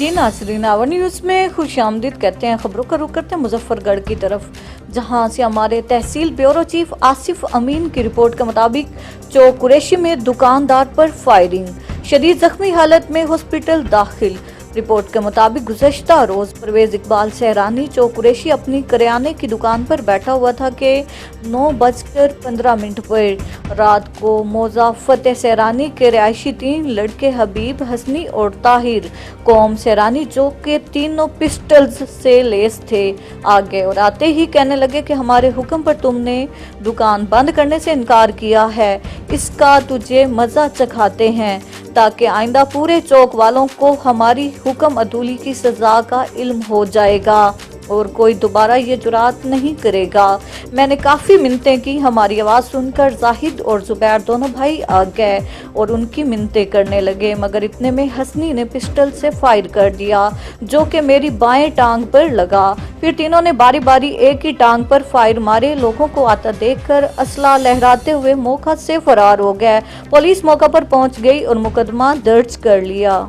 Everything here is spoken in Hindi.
जी नाज़रीन, आवर न्यूज़ में खुशामदीद कहते हैं। खबरों का रुख करते हैं मुजफ्फरगढ़ की तरफ, जहां से हमारे तहसील ब्यूरो चीफ आसिफ अमीन की रिपोर्ट के मुताबिक चौक कुरैशी में दुकानदार पर फायरिंग, शदीद जख्मी हालत में हॉस्पिटल दाखिल। रिपोर्ट के मुताबिक गुज़श्ता रोज परवेज इकबाल सहरानी चौक कुरैशी अपनी करियाने की दुकान पर बैठा हुआ था कि 9:15 पर रात को मौजा फतेह सहरानी के रिहायशी 3 लड़के हबीब, हसनी और ताहिर कौम सहरानी चौक के तीनों पिस्टल्स से लेस थे आगे और आते ही कहने लगे कि हमारे हुक्म पर तुमने दुकान बंद करने से इनकार किया है, इसका तुझे मजा चखाते हैं ताकि आइंदा पूरे चौक वालों को हमारी हुक्म अदूली की सजा का इल्म हो जाएगा और कोई दोबारा ये जुरात नहीं करेगा। मैंने काफ़ी मिन्नतें की, हमारी आवाज़ सुनकर जाहिद और जुबैर दोनों भाई आ गए और उनकी मिन्नतें करने लगे, मगर इतने में हसनी ने पिस्टल से फायर कर दिया जो कि मेरी बाएं टांग पर लगा। फिर तीनों ने बारी बारी एक ही टांग पर फायर मारे। लोगों को आता देखकर असला लहराते हुए मौका से फरार हो गए। पुलिस मौका पर पहुंच गई और मुकदमा दर्ज कर लिया।